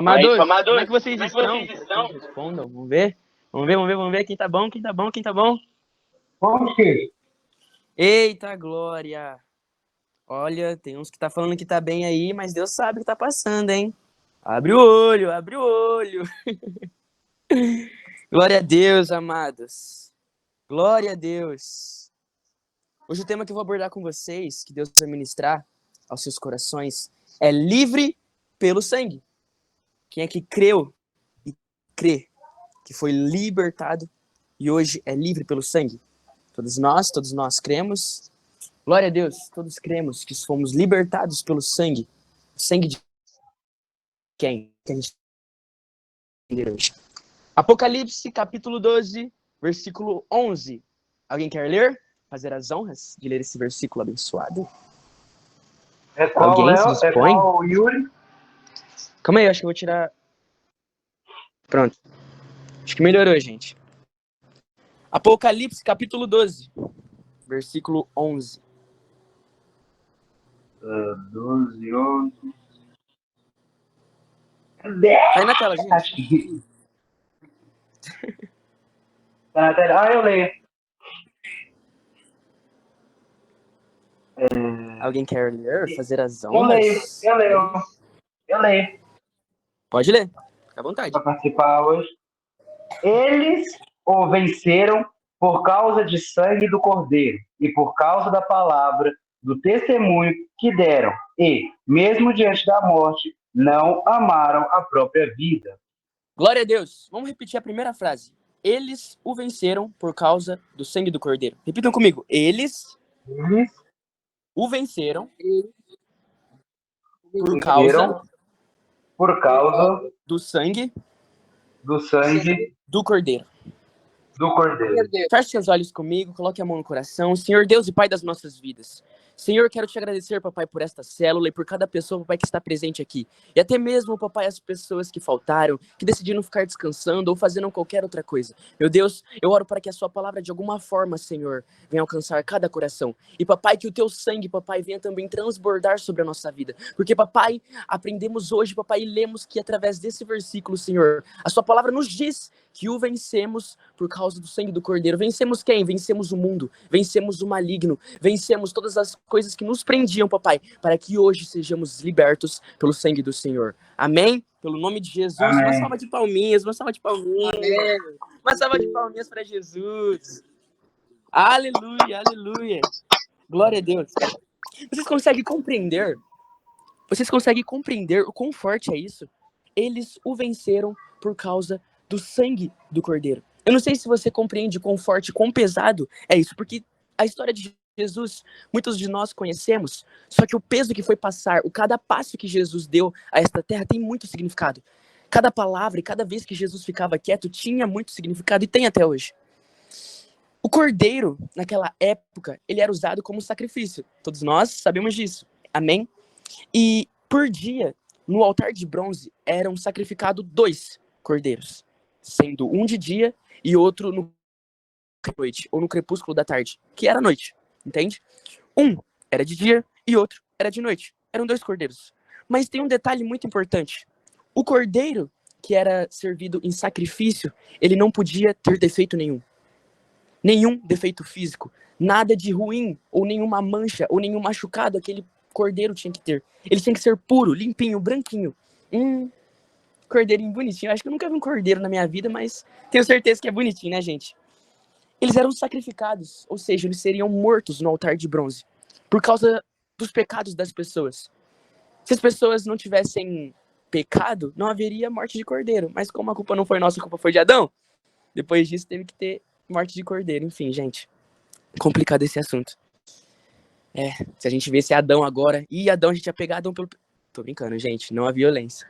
Amadores, como é Amadores, que vocês como é que estão? vocês estão? Respondam, vamos ver. Vamos ver quem tá bom, quem tá bom, quem tá bom. Como que? Eita, Glória! Olha, tem uns que tá falando que tá bem aí, mas Deus sabe o que tá passando, hein? Abre o olho, abre o olho. Glória a Deus, amados. Glória a Deus. Hoje o tema que eu vou abordar com vocês, que Deus vai ministrar aos seus corações, é livre pelo sangue. Quem é que creu e crê que foi libertado e hoje é livre pelo sangue? Todos nós cremos. Glória a Deus, todos cremos que fomos libertados pelo sangue. O sangue de quem? Que a gente entende hoje. Apocalipse, capítulo 12, versículo 11. Alguém quer ler? Fazer as honras de ler esse versículo abençoado? É qual, Alguém se Léo? É dispõe? qual, Yuri? Calma aí, eu acho que eu vou tirar... Pronto. Acho que melhorou, gente. Apocalipse, capítulo 12, versículo 11. 12, 11. Tá aí na tela, gente. Acho que... Tá na tela. Ah, eu leio. Alguém quer ler? Fazer as Eu leio, honras? eu leio. Eu leio. Pode ler. Fica à vontade. Para participar hoje. Eles o venceram por causa de sangue do Cordeiro e por causa da palavra do testemunho que deram. E, mesmo diante da morte, não amaram a própria vida. Glória a Deus. Vamos repetir a primeira frase. Eles o venceram por causa do sangue do Cordeiro. Repitam comigo. Eles Eles o venceram venceram por causa do sangue do sangue do Cordeiro. do Cordeiro. Feche seus olhos comigo, coloque a mão no coração. Senhor Deus e Pai das nossas vidas. Senhor, quero te agradecer, papai, por esta célula e por cada pessoa, papai, que está presente aqui. E até mesmo, papai, as pessoas que faltaram, que decidiram ficar descansando ou fazendo qualquer outra coisa. Meu Deus, eu oro para que a sua palavra, de alguma forma, Senhor, venha alcançar cada coração. E, papai, que o teu sangue, papai, venha também transbordar sobre a nossa vida. Porque, papai, aprendemos hoje, papai, e lemos que através desse versículo, Senhor, a sua palavra nos diz que o vencemos por causa do sangue do Cordeiro. Vencemos quem? Vencemos o mundo, vencemos o maligno, vencemos todas as coisas que nos prendiam, papai, para que hoje sejamos libertos pelo sangue do Senhor. Amém? Pelo nome de Jesus. Amém. Uma salva de palminhas, uma salva de palminhas. Amém. Uma salva de palminhas para Jesus. Aleluia, aleluia. Glória a Deus. Vocês conseguem compreender? Vocês conseguem compreender o quão forte é isso? Eles o venceram por causa do sangue do Cordeiro. Eu não sei se você compreende quão forte, quão pesado é isso, porque a história de Jesus, muitos de nós conhecemos, só que o peso que foi passar, cada passo que Jesus deu a esta terra tem muito significado. Cada palavra e cada vez que Jesus ficava quieto tinha muito significado e tem até hoje. O cordeiro, naquela época, ele era usado como sacrifício. Todos nós sabemos disso. Amém? E por dia, no altar de bronze, eram sacrificados 2 cordeiros, sendo um de dia e outro no noite, ou no crepúsculo da tarde, que era noite, entende? Um era de dia e outro era de noite. Eram 2 cordeiros. Mas tem um detalhe muito importante. O cordeiro que era servido em sacrifício, ele não podia ter defeito nenhum. Nenhum defeito físico. Nada de ruim, ou nenhuma mancha, ou nenhum machucado aquele cordeiro tinha que ter. Ele tinha que ser puro, limpinho, branquinho. Cordeirinho bonitinho. Acho que eu nunca vi um cordeiro na minha vida, mas tenho certeza que é bonitinho, né, gente? Eles eram sacrificados, ou seja, eles seriam mortos no altar de bronze, por causa dos pecados das pessoas. Se as pessoas não tivessem pecado, não haveria morte de cordeiro. Mas como a culpa não foi nossa, a culpa foi de Adão, depois disso teve que ter morte de cordeiro. Enfim, gente, complicado esse assunto. Se a gente visse Adão agora, Adão, a gente ia pegar Adão pelo... Tô brincando, gente, não há violência.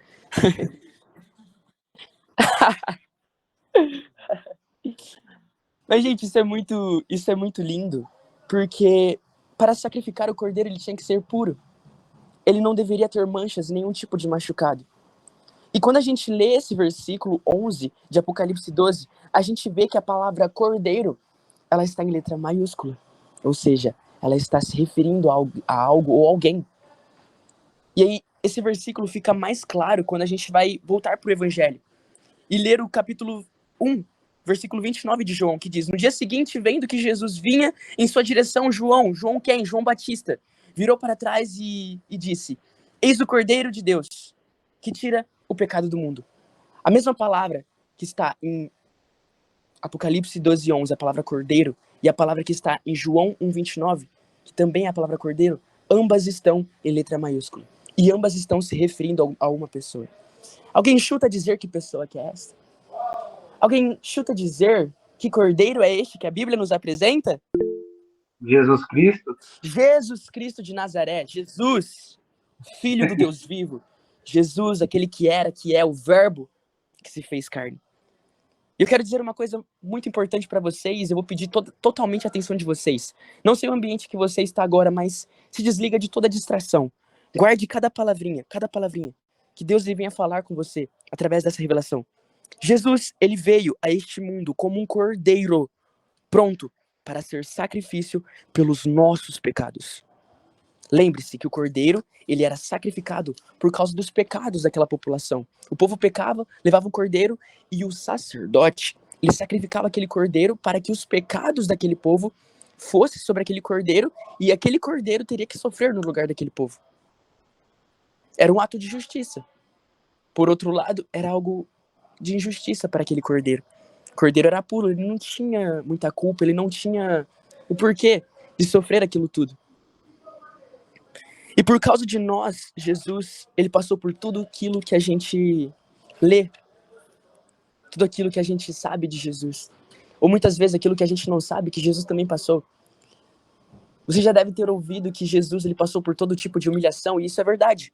Mas, gente, isso é muito lindo, porque para sacrificar o cordeiro ele tinha que ser puro. Ele não deveria ter manchas, nenhum tipo de machucado. E quando a gente lê esse versículo 11 de Apocalipse 12, a gente vê que a palavra cordeiro, ela está em letra maiúscula. Ou seja, ela está se referindo a algo ou alguém. E aí, esse versículo fica mais claro quando a gente vai voltar para o Evangelho e ler o capítulo 1, versículo 29 de João, que diz: no dia seguinte, vendo que Jesus vinha em sua direção, João quem? João Batista, virou para trás e disse: eis o Cordeiro de Deus, que tira o pecado do mundo. A mesma palavra que está em Apocalipse 12:11, a palavra Cordeiro, e a palavra que está em João 1:29, que também é a palavra Cordeiro, ambas estão em letra maiúscula. E ambas estão se referindo a uma pessoa. Alguém chuta dizer que pessoa que é essa? Alguém chuta dizer que cordeiro é este que a Bíblia nos apresenta? Jesus Cristo? Jesus Cristo de Nazaré. Jesus, Filho do Deus vivo. Jesus, aquele que era, que é o Verbo que se fez carne. Eu quero dizer uma coisa muito importante para vocês. Eu vou pedir totalmente a atenção de vocês. Não sei o ambiente que você está agora, mas se desliga de toda distração. Guarde cada palavrinha que Deus venha falar com você através dessa revelação. Jesus, ele veio a este mundo como um cordeiro pronto para ser sacrifício pelos nossos pecados. Lembre-se que o cordeiro, ele era sacrificado por causa dos pecados daquela população. O povo pecava, levava um cordeiro e o sacerdote, ele sacrificava aquele cordeiro para que os pecados daquele povo fossem sobre aquele cordeiro e aquele cordeiro teria que sofrer no lugar daquele povo. Era um ato de justiça. Por outro lado, era algo de injustiça para aquele cordeiro. O cordeiro era puro, ele não tinha muita culpa, ele não tinha o porquê de sofrer aquilo tudo. E por causa de nós, Jesus, ele passou por tudo aquilo que a gente lê, tudo aquilo que a gente sabe de Jesus. Ou muitas vezes aquilo que a gente não sabe, que Jesus também passou. Você já deve ter ouvido que Jesus, ele passou por todo tipo de humilhação, e isso é verdade.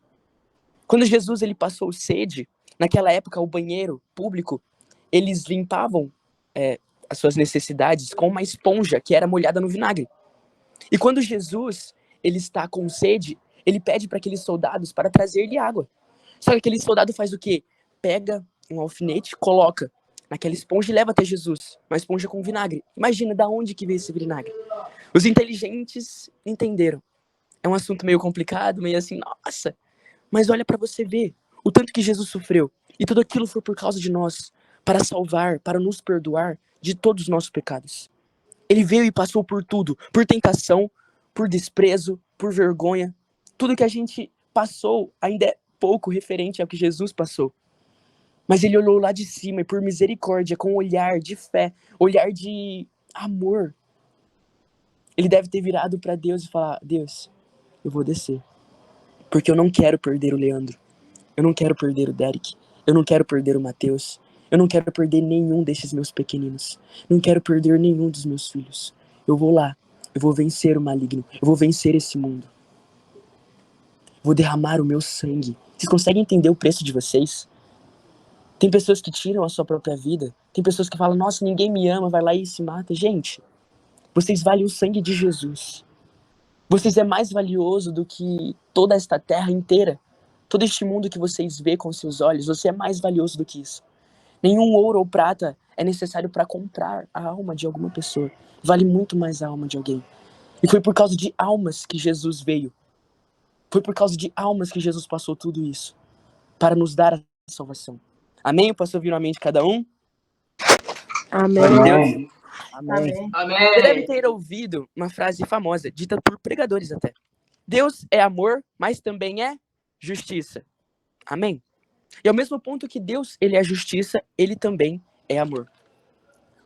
Quando Jesus, ele passou sede, naquela época, o banheiro público, eles limpavam as suas necessidades com uma esponja que era molhada no vinagre. E quando Jesus, ele está com sede, ele pede para aqueles soldados para trazer-lhe água. Só que aquele soldado faz o quê? Pega um alfinete, coloca naquela esponja e leva até Jesus. Uma esponja com vinagre. Imagina de onde que veio esse vinagre. Os inteligentes entenderam. É um assunto meio complicado, meio assim, nossa. Mas olha para você ver o tanto que Jesus sofreu. E tudo aquilo foi por causa de nós. Para salvar, para nos perdoar de todos os nossos pecados. Ele veio e passou por tudo. Por tentação, por desprezo, por vergonha. Tudo que a gente passou ainda é pouco referente ao que Jesus passou. Mas ele olhou lá de cima e por misericórdia, com um olhar de fé, olhar de amor, ele deve ter virado para Deus e falar: Deus, eu vou descer. Porque eu não quero perder o Leandro. Eu não quero perder o Derek. Eu não quero perder o Mateus. Eu não quero perder nenhum desses meus pequeninos. Não quero perder nenhum dos meus filhos. Eu vou lá. Eu vou vencer o maligno. Eu vou vencer esse mundo. Vou derramar o meu sangue. Vocês conseguem entender o preço de vocês? Tem pessoas que tiram a sua própria vida. Tem pessoas que falam: nossa, ninguém me ama, vai lá e se mata. Gente, vocês valem o sangue de Jesus. Vocês é mais valioso do que toda esta terra inteira. Todo este mundo que vocês vê com seus olhos, você é mais valioso do que isso. Nenhum ouro ou prata é necessário para comprar a alma de alguma pessoa. Vale muito mais a alma de alguém. E foi por causa de almas que Jesus veio. Foi por causa de almas que Jesus passou tudo isso. Para nos dar a salvação. Amém? Eu posso ouvir uma amém de cada um? Amém. Amém. Amém. Amém. Você deve ter ouvido uma frase famosa, dita por pregadores até. Deus é amor, mas também é justiça. Amém? E ao mesmo ponto que Deus, ele é justiça, ele também é amor.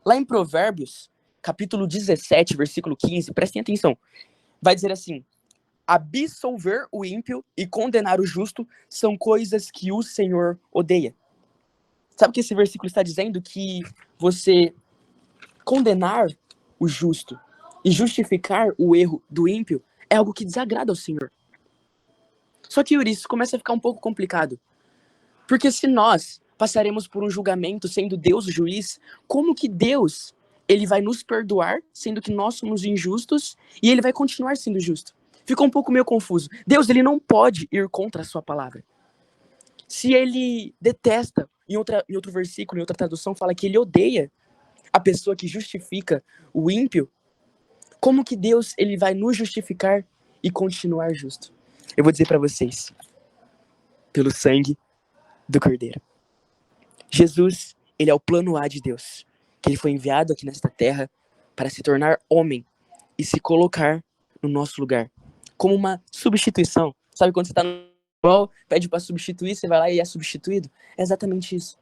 Lá em Provérbios, capítulo 17, versículo 15, prestem atenção. Vai dizer assim: absolver o ímpio e condenar o justo são coisas que o Senhor odeia. Sabe o que esse versículo está dizendo? Que você condenar o justo e justificar o erro do ímpio é algo que desagrada ao Senhor. Só que, Yuri, isso começa a ficar um pouco complicado. Porque se nós passaremos por um julgamento sendo Deus o juiz, como que Deus, ele vai nos perdoar, sendo que nós somos injustos, e ele vai continuar sendo justo? Ficou um pouco meio confuso. Deus, ele não pode ir contra a sua palavra. Se ele detesta, em outro versículo, em outra tradução, fala que ele odeia a pessoa que justifica o ímpio, como que Deus, ele vai nos justificar e continuar justo? Eu vou dizer para vocês. pelo sangue do Cordeiro. Jesus, ele é o plano A de Deus, que ele foi enviado aqui nesta terra para se tornar homem e se colocar no nosso lugar, como uma substituição. Sabe quando você está no futebol, pede para substituir, você vai lá e é substituído? É exatamente isso.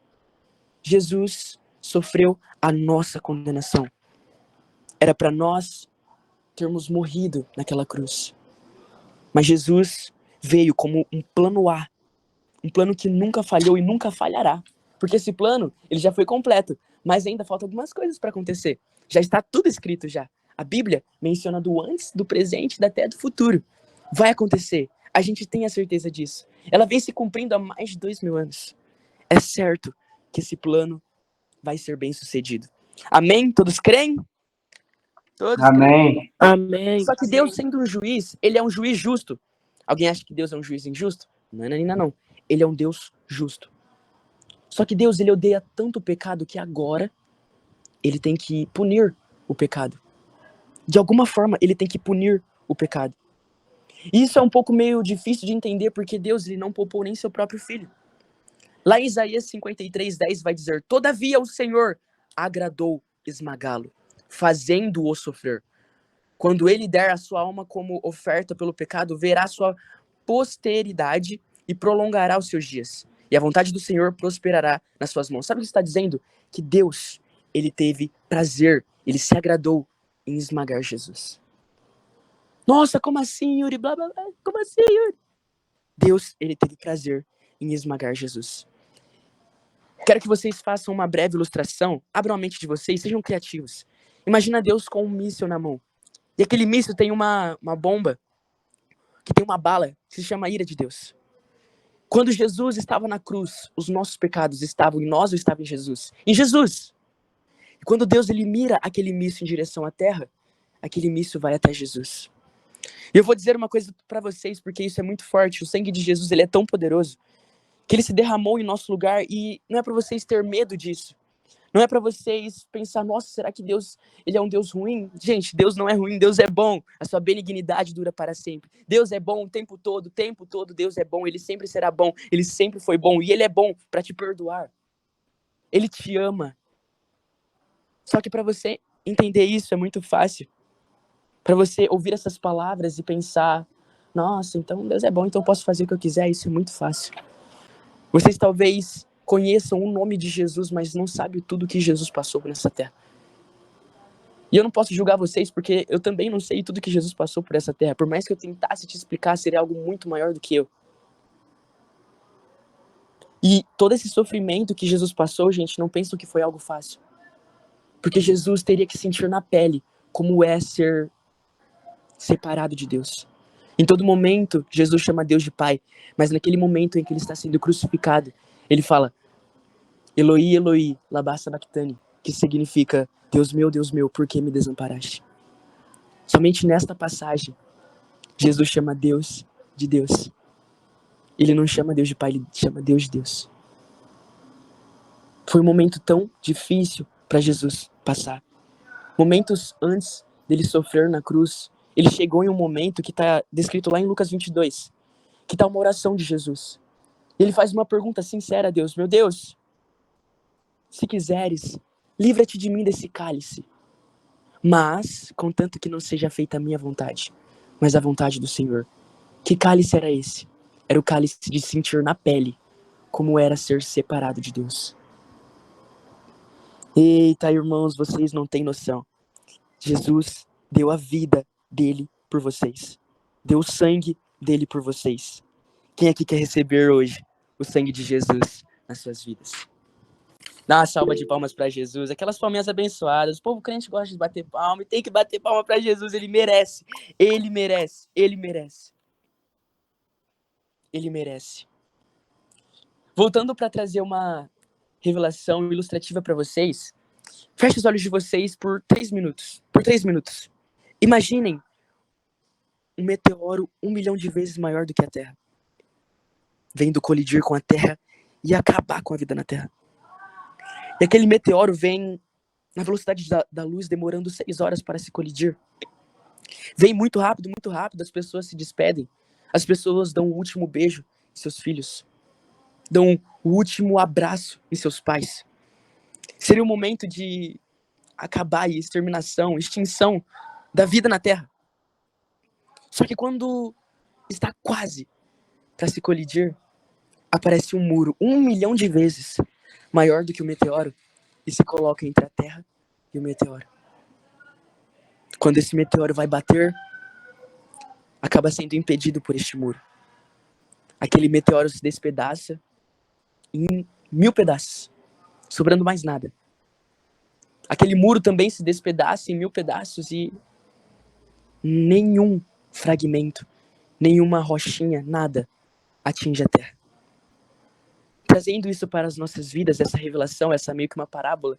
Jesus sofreu a nossa condenação. Era para nós termos morrido naquela cruz. Mas Jesus veio como um plano A, um plano que nunca falhou e nunca falhará. Porque esse plano, ele já foi completo, mas ainda faltam algumas coisas para acontecer. Já está tudo escrito já. A Bíblia menciona do antes, do presente e até do futuro. Vai acontecer. A gente tem a certeza disso. Ela vem se cumprindo há mais de 2000 anos. É certo que esse plano vai ser bem sucedido. Amém? Todos creem? Todos Amém. creem. Amém. Só que Deus, sendo um juiz, ele é um juiz justo. Alguém acha que Deus é um juiz injusto? Não. Ele é um Deus justo. Só que Deus, ele odeia tanto o pecado que agora ele tem que punir o pecado. De alguma forma, ele tem que punir o pecado. E isso é um pouco meio difícil de entender, porque Deus, ele não poupou nem seu próprio filho. Lá em Isaías 53:10 vai dizer: todavia o Senhor agradou esmagá-lo, fazendo-o sofrer. Quando ele der a sua alma como oferta pelo pecado, verá sua posteridade e prolongará os seus dias. E a vontade do Senhor prosperará nas suas mãos. Sabe o que está dizendo? Que Deus, ele teve prazer, ele se agradou em esmagar Jesus. Nossa, como assim, Yuri? Blá, blá, blá. Como assim, Yuri? Deus, ele teve prazer em esmagar Jesus. Quero que vocês façam uma breve ilustração, abram a mente de vocês, sejam criativos. Imagina Deus com um míssil na mão. E aquele míssil tem uma bomba, que tem uma bala, que se chama ira de Deus. Quando Jesus estava na cruz, os nossos pecados estavam em nós ou estavam em Jesus? Em Jesus. E quando Deus, ele mira aquele míssil em direção à terra, aquele míssil vai até Jesus. E eu vou dizer uma coisa para vocês, porque isso é muito forte. O sangue de Jesus, ele é tão poderoso, que ele se derramou em nosso lugar, e não é para vocês ter medo disso. Não é para vocês pensar, nossa, será que Deus, ele é um Deus ruim? Gente, Deus não é ruim, Deus é bom. A sua benignidade dura para sempre. Deus é bom o tempo todo, Deus é bom. Ele sempre será bom, ele sempre foi bom. E ele é bom para te perdoar. Ele te ama. Só que para você entender isso é muito fácil. Para você ouvir essas palavras e pensar, nossa, então Deus é bom, então eu posso fazer o que eu quiser. Isso é muito fácil. Vocês talvez conheçam o nome de Jesus, mas não sabem tudo que Jesus passou nessa terra. E eu não posso julgar vocês, porque eu também não sei tudo que Jesus passou por essa terra. Por mais que eu tentasse te explicar, seria algo muito maior do que eu. E todo esse sofrimento que Jesus passou, gente, não pensam que foi algo fácil. Porque Jesus teria que sentir na pele como é ser separado de Deus. Em todo momento, Jesus chama Deus de Pai, mas naquele momento em que ele está sendo crucificado, ele fala, Eloi, Eloi, lama sabachthani, que significa, Deus meu, por que me desamparaste? Somente nesta passagem, Jesus chama Deus de Deus. Ele não chama Deus de Pai, ele chama Deus de Deus. Foi um momento tão difícil para Jesus passar. Momentos antes dele sofrer na cruz, ele chegou em um momento que está descrito lá em Lucas 22, que está uma oração de Jesus. Ele faz uma pergunta sincera a Deus, meu Deus, se quiseres, livra-te de mim desse cálice, mas, contanto que não seja feita a minha vontade, mas a vontade do Senhor. Que cálice era esse? Era o cálice de sentir na pele como era ser separado de Deus. Eita, irmãos, vocês não têm noção. Jesus deu a vida dele por vocês. Deu o sangue dele por vocês. Quem aqui quer receber hoje o sangue de Jesus nas suas vidas? Dá uma salva de palmas para Jesus. Aquelas palminhas abençoadas. O povo crente gosta de bater palma e tem que bater palma para Jesus. Ele merece. Ele merece. Ele merece. Ele merece. Voltando para trazer uma revelação ilustrativa para vocês, feche os olhos de vocês por 3 minutos. Por 3 minutos. Imaginem um meteoro 1 milhão de vezes maior do que a Terra, vindo colidir com a Terra e acabar com a vida na Terra. E aquele meteoro vem na velocidade da luz, demorando 6 horas para se colidir. Vem muito rápido, as pessoas se despedem. As pessoas dão o último beijo em seus filhos. dão o último abraço em seus pais. Seria o momento de acabar e extinção da vida na Terra. Só que quando está quase para se colidir, aparece um muro 1 milhão de vezes maior do que o meteoro e se coloca entre a Terra e o meteoro. Quando esse meteoro vai bater, acaba sendo impedido por este muro. Aquele meteoro se despedaça em 1000 pedaços, sobrando mais nada. Aquele muro também se despedaça em 1000 pedaços e nenhum fragmento, nenhuma rochinha, nada atinge a Terra. Trazendo isso para as nossas vidas, essa revelação, essa meio que uma parábola,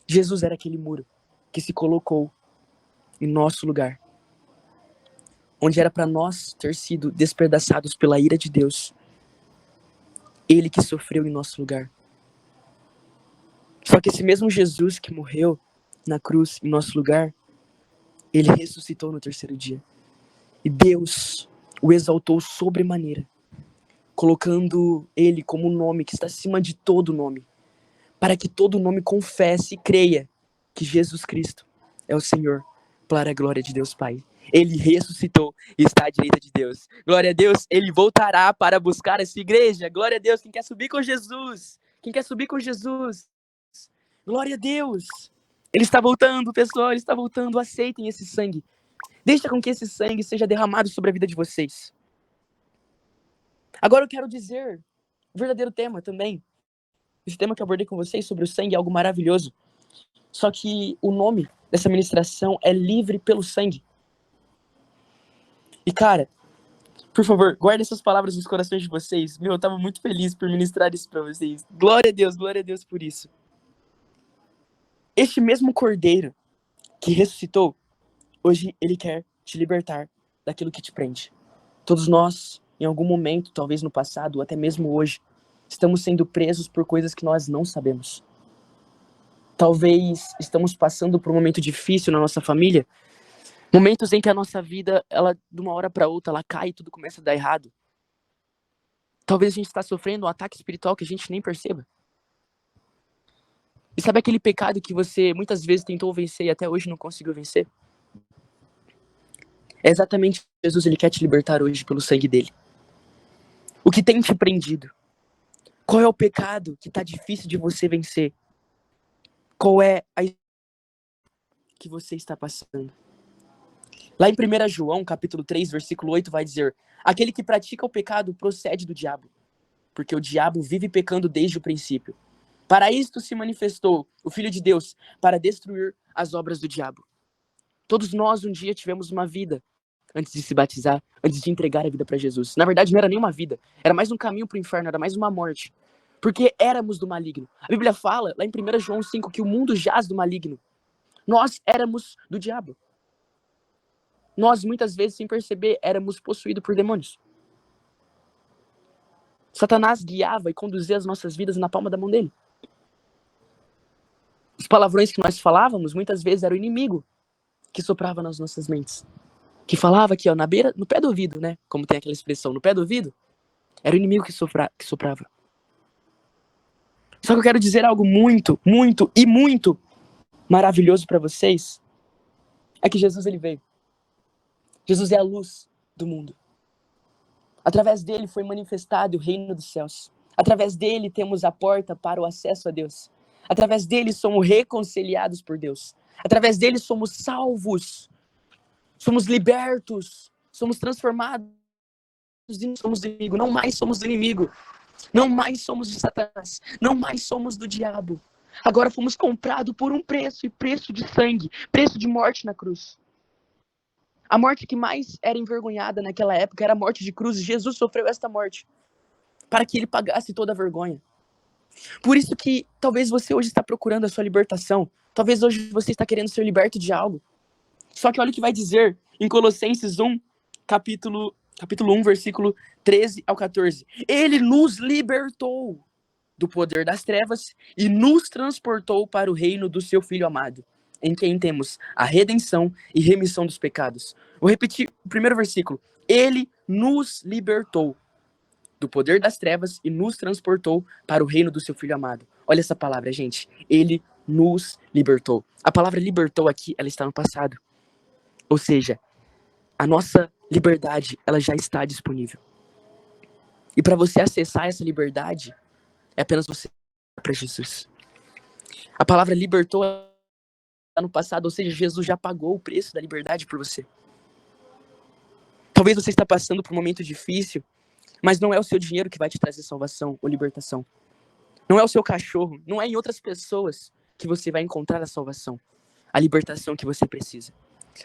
Jesus era aquele muro que se colocou em nosso lugar, onde era para nós ter sido despedaçados pela ira de Deus. Ele que sofreu em nosso lugar. Só que esse mesmo Jesus que morreu na cruz em nosso lugar, ele ressuscitou no 3º dia. E Deus o exaltou sobremaneira, colocando ele como um nome que está acima de todo nome, para que todo nome confesse e creia que Jesus Cristo é o Senhor, para a glória de Deus Pai. Ele ressuscitou e está à direita de Deus. Glória a Deus, ele voltará para buscar essa igreja. Glória a Deus, quem quer subir com Jesus? Quem quer subir com Jesus? Glória a Deus. Ele está voltando, pessoal, ele está voltando. Aceitem esse sangue. Deixa com que esse sangue seja derramado sobre a vida de vocês. Agora eu quero dizer o verdadeiro tema também. Esse tema que eu abordei com vocês sobre o sangue é algo maravilhoso. Só que o nome dessa ministração é Livre pelo Sangue. E cara, por favor, guardem essas palavras nos corações de vocês. Eu tava muito feliz por ministrar isso para vocês. Glória a Deus por isso. Este mesmo Cordeiro que ressuscitou, hoje ele quer te libertar daquilo que te prende. Todos nós, em algum momento, talvez no passado, ou até mesmo hoje, estamos sendo presos por coisas que nós não sabemos. Talvez estamos passando por um momento difícil na nossa família, momentos em que a nossa vida, ela de uma hora para outra, ela cai e tudo começa a dar errado. Talvez a gente está sofrendo um ataque espiritual que a gente nem perceba. E sabe aquele pecado que você muitas vezes tentou vencer e até hoje não conseguiu vencer? É exatamente Jesus, ele quer te libertar hoje pelo sangue dele. O que tem te prendido? Qual é o pecado que está difícil de você vencer? Qual é a que você está passando? Lá em 1 João, capítulo 3, versículo 8, vai dizer: aquele que pratica o pecado procede do diabo, porque o diabo vive pecando desde o princípio. Para isto se manifestou o Filho de Deus, para destruir as obras do diabo. Todos nós um dia tivemos uma vida antes de se batizar, antes de entregar a vida para Jesus. Na verdade, não era nem uma vida, era mais um caminho para o inferno, era mais uma morte. Porque éramos do maligno. A Bíblia fala, lá em 1 João 5, que o mundo jaz do maligno. Nós éramos do diabo. Nós, muitas vezes, sem perceber, éramos possuídos por demônios. Satanás guiava e conduzia as nossas vidas na palma da mão dele. Os palavrões que nós falávamos, muitas vezes, era o inimigo que soprava nas nossas mentes. Que falava aqui, ó, na beira, no pé do ouvido, né? Como tem aquela expressão, no pé do ouvido, era o inimigo que soprava. Só que eu quero dizer algo muito, muito e muito maravilhoso para vocês. É que Jesus, ele veio. Jesus é a luz do mundo. Através dele foi manifestado o reino dos céus. Através dele temos a porta para o acesso a Deus. Através dele somos reconciliados por Deus. Através dele somos salvos. Somos libertos. Somos transformados. Somos inimigo. Não mais somos do inimigo. Não mais somos de Satanás. Não mais somos do diabo. Agora fomos comprados por um preço, e preço de sangue, preço de morte na cruz. A morte que mais era envergonhada naquela época era a morte de cruz. Jesus sofreu esta morte para que ele pagasse toda a vergonha. Por isso que talvez você hoje está procurando a sua libertação. Talvez hoje você está querendo ser liberto de algo. Só que olha o que vai dizer em Colossenses 1, capítulo 1, versículo 13 ao 14. Ele nos libertou do poder das trevas e nos transportou para o reino do seu Filho amado, em quem temos a redenção e remissão dos pecados. Vou repetir o primeiro versículo. Ele nos libertou do poder das trevas e nos transportou para o reino do seu Filho amado. Olha essa palavra, gente. Ele nos libertou. A palavra libertou aqui, ela está no passado. Ou seja, a nossa liberdade, ela já está disponível. E para você acessar essa liberdade, é apenas você para Jesus. A palavra libertou está no passado, ou seja, Jesus já pagou o preço da liberdade por você. Talvez você está passando por um momento difícil, mas não é o seu dinheiro que vai te trazer salvação ou libertação. Não é o seu cachorro, não é em outras pessoas que você vai encontrar a salvação, a libertação que você precisa.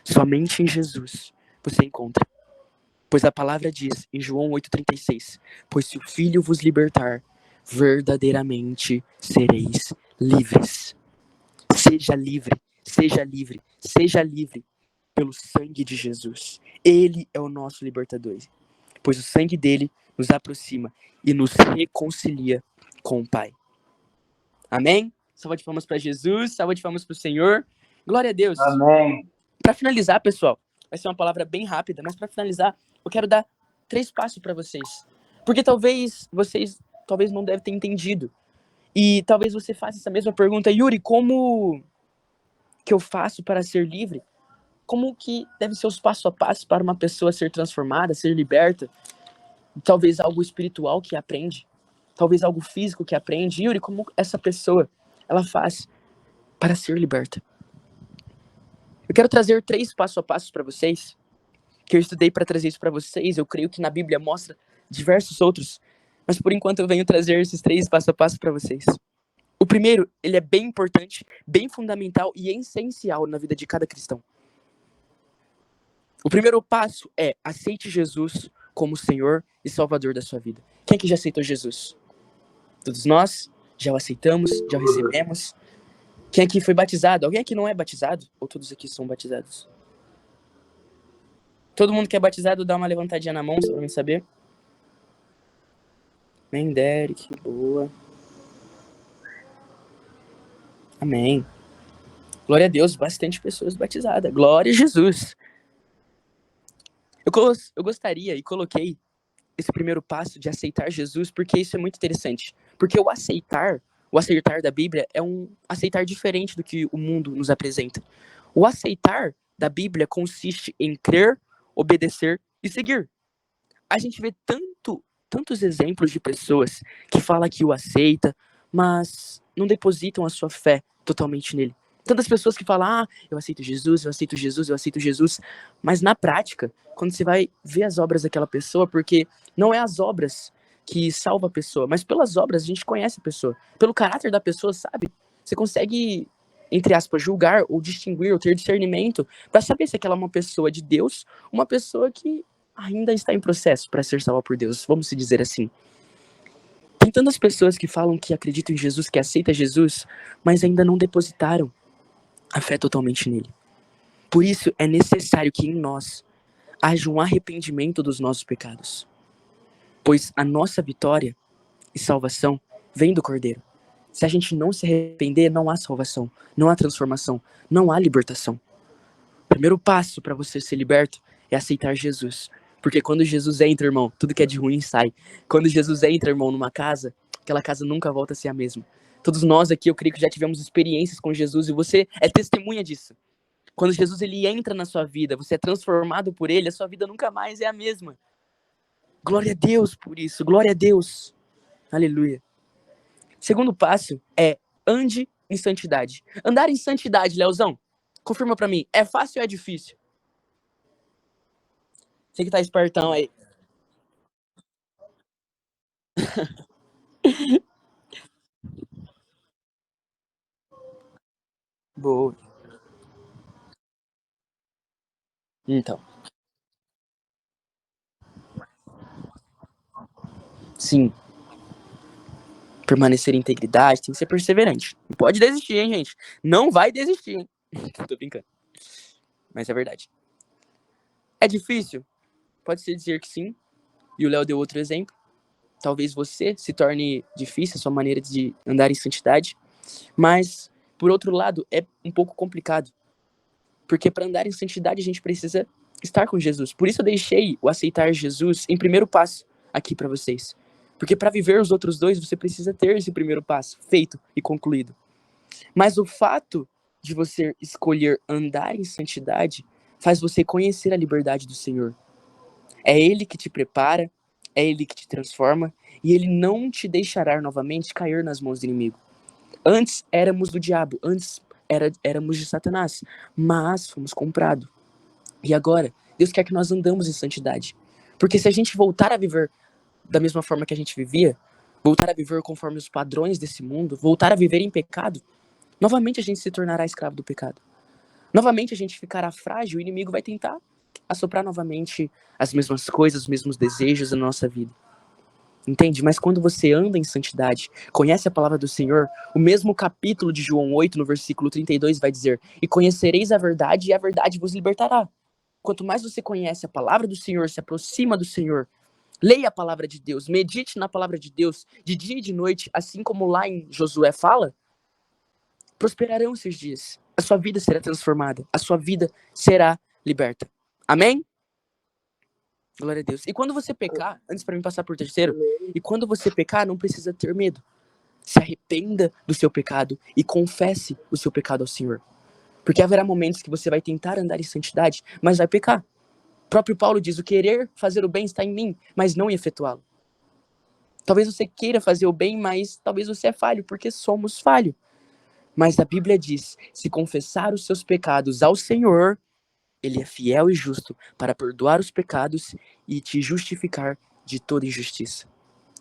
Somente em Jesus você encontra. Pois a palavra diz em João 8,36, pois se o Filho vos libertar, verdadeiramente sereis livres. Seja livre, seja livre, seja livre pelo sangue de Jesus. Ele é o nosso libertador, pois o sangue dele nos aproxima e nos reconcilia com o Pai. Amém? Salva de palmas para Jesus, salva de palmas para o Senhor. Glória a Deus. Amém. Para finalizar, pessoal, vai ser uma palavra bem rápida, mas para finalizar, eu quero dar 3 passos para vocês. Porque vocês não devem ter entendido. E talvez você faça essa mesma pergunta, Yuri, como que eu faço para ser livre? Como que deve ser os passo a passo para uma pessoa ser transformada, ser liberta? Talvez algo espiritual que aprende, talvez algo físico que aprende. Yuri, como essa pessoa, ela faz para ser liberta? Eu quero trazer 3 passo a passo para vocês, que eu estudei para trazer isso para vocês. Eu creio que na Bíblia mostra diversos outros, mas por enquanto eu venho trazer esses 3 passo a passo para vocês. O primeiro, ele é bem importante, bem fundamental e essencial na vida de cada cristão. O primeiro passo é aceite Jesus como Senhor e Salvador da sua vida. Quem é que já aceitou Jesus? Todos nós já o aceitamos, já o recebemos. Quem aqui foi batizado? Alguém aqui não é batizado? Ou todos aqui são batizados? Todo mundo que é batizado, dá uma levantadinha na mão, só pra mim saber. Amém, Derek, boa. Amém. Glória a Deus, bastante pessoas batizadas. Glória a Jesus. Eu gostaria e coloquei esse primeiro passo de aceitar Jesus, porque isso é muito interessante. Porque o aceitar da Bíblia é um aceitar diferente do que o mundo nos apresenta. O aceitar da Bíblia consiste em crer, obedecer e seguir. A gente vê tantos exemplos de pessoas que falam que o aceita, mas não depositam a sua fé totalmente nele. Tantas pessoas que falam, eu aceito Jesus, eu aceito Jesus, eu aceito Jesus, mas na prática, quando você vai ver as obras daquela pessoa, porque não é as obras que salva a pessoa, mas pelas obras a gente conhece a pessoa, pelo caráter da pessoa, sabe? Você consegue, entre aspas, julgar ou distinguir ou ter discernimento para saber se aquela é uma pessoa de Deus, uma pessoa que ainda está em processo para ser salva por Deus, vamos se dizer assim. Tem tantas pessoas que falam que acreditam em Jesus, que aceitam Jesus, mas ainda não depositaram a fé totalmente nele. Por isso é necessário que em nós haja um arrependimento dos nossos pecados, pois a nossa vitória e salvação vem do Cordeiro. Se a gente não se arrepender, não há salvação, não há transformação, não há libertação. O primeiro passo para você ser liberto é aceitar Jesus. Porque quando Jesus entra, irmão, tudo que é de ruim sai. Quando Jesus entra, irmão, numa casa, aquela casa nunca volta a ser a mesma. Todos nós aqui, eu creio que já tivemos experiências com Jesus e você é testemunha disso. Quando Jesus ele entra na sua vida, você é transformado por ele, a sua vida nunca mais é a mesma. Glória a Deus por isso, glória a Deus. Aleluia. Segundo passo é ande em santidade. Andar em santidade, Leozão, confirma pra mim, é fácil ou é difícil? Você que tá espertão aí. Boa. Então, sim. Permanecer em integridade, tem que ser perseverante. Não pode desistir, hein, gente? Não vai desistir, hein? Tô brincando. Mas é verdade. É difícil? Pode-se dizer que sim. E o Léo deu outro exemplo. Talvez você se torne difícil a sua maneira de andar em santidade. Mas, por outro lado, é um pouco complicado. Porque para andar em santidade a gente precisa estar com Jesus. Por isso eu deixei o aceitar Jesus em primeiro passo aqui para vocês. Porque para viver os outros dois, você precisa ter esse primeiro passo feito e concluído. Mas o fato de você escolher andar em santidade faz você conhecer a liberdade do Senhor. É Ele que te prepara, é Ele que te transforma, e Ele não te deixará novamente cair nas mãos do inimigo. Antes éramos do diabo, antes éramos de Satanás, mas fomos comprados. E agora, Deus quer que nós andamos em santidade. Porque se a gente voltar a viver da mesma forma que a gente vivia, voltar a viver conforme os padrões desse mundo, voltar a viver em pecado, novamente a gente se tornará escravo do pecado. Novamente a gente ficará frágil, o inimigo vai tentar assoprar novamente as mesmas coisas, os mesmos desejos na nossa vida. Entende? Mas quando você anda em santidade, conhece a palavra do Senhor, o mesmo capítulo de João 8, no versículo 32, vai dizer: e conhecereis a verdade, e a verdade vos libertará. Quanto mais você conhece a palavra do Senhor, se aproxima do Senhor, leia a palavra de Deus, medite na palavra de Deus, de dia e de noite, assim como lá em Josué fala, prosperarão esses dias. A sua vida será transformada, a sua vida será liberta. Amém? Glória a Deus. E quando você pecar, antes para mim passar por terceiro, e quando você pecar, não precisa ter medo. Se arrependa do seu pecado e confesse o seu pecado ao Senhor. Porque haverá momentos que você vai tentar andar em santidade, mas vai pecar. O próprio Paulo diz: o querer fazer o bem está em mim, mas não em efetuá-lo. Talvez você queira fazer o bem, mas talvez você é falho, porque somos falhos. Mas a Bíblia diz: se confessar os seus pecados ao Senhor, Ele é fiel e justo para perdoar os pecados e te justificar de toda injustiça.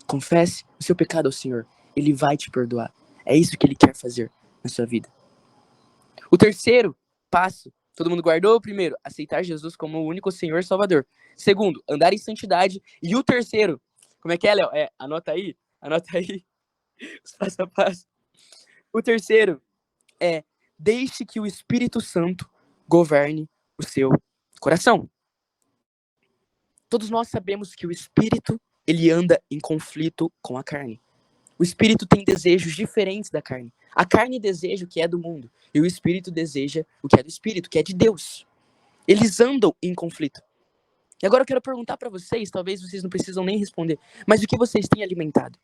Confesse o seu pecado ao Senhor. Ele vai te perdoar. É isso que Ele quer fazer na sua vida. O terceiro passo, todo mundo guardou? O primeiro, aceitar Jesus como o único Senhor e Salvador. Segundo, andar em santidade. E o terceiro, como é que é, Léo? Anota aí os passo a passo. O terceiro é: deixe que o Espírito Santo governe o seu coração. Todos nós sabemos que o Espírito, ele anda em conflito com a carne. O Espírito tem desejos diferentes da carne. A carne deseja o que é do mundo, e o Espírito deseja o que é do Espírito, que é de Deus. Eles andam em conflito. E agora eu quero perguntar para vocês, talvez vocês não precisam nem responder, mas o que vocês têm alimentado?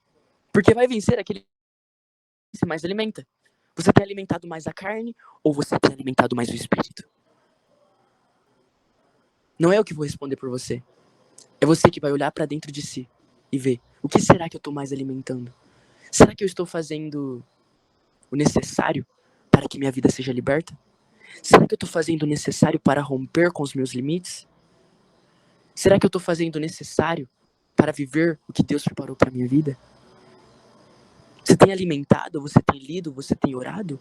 Porque vai vencer aquele que se mais alimenta. Você tem alimentado mais a carne ou você tem alimentado mais o Espírito? Não é eu que vou responder por você. É você que vai olhar para dentro de si e ver: o que será que eu estou mais alimentando? Será que eu estou fazendo o necessário para que minha vida seja liberta? Será que eu estou fazendo o necessário para romper com os meus limites? Será que eu estou fazendo o necessário para viver o que Deus preparou para minha vida? Você tem alimentado, você tem lido, você tem orado?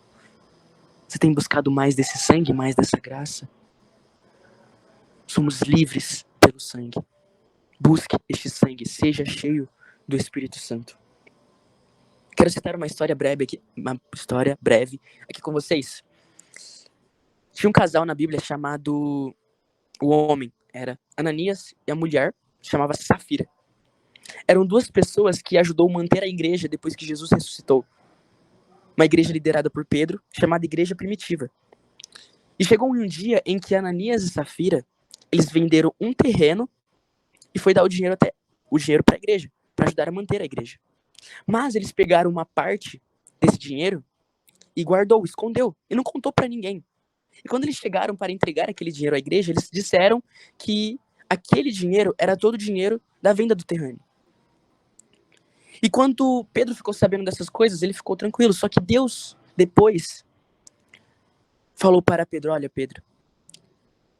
Você tem buscado mais desse sangue, mais dessa graça? Somos livres pelo sangue. Busque este sangue, seja cheio do Espírito Santo. Quero citar uma história breve aqui com vocês. Tinha um casal na Bíblia chamado, o homem era Ananias e a mulher chamava-se Safira. Eram duas pessoas que ajudou a manter a igreja depois que Jesus ressuscitou. Uma igreja liderada por Pedro, chamada Igreja Primitiva. E chegou um dia em que Ananias e Safira, eles venderam um terreno e foi dar o dinheiro para a igreja, para ajudar a manter a igreja. Mas eles pegaram uma parte desse dinheiro e escondeu, e não contou para ninguém. E quando eles chegaram para entregar aquele dinheiro à igreja, eles disseram que aquele dinheiro era todo o dinheiro da venda do terreno. E quando Pedro ficou sabendo dessas coisas, ele ficou tranquilo. Só que Deus, depois, falou para Pedro: olha, Pedro,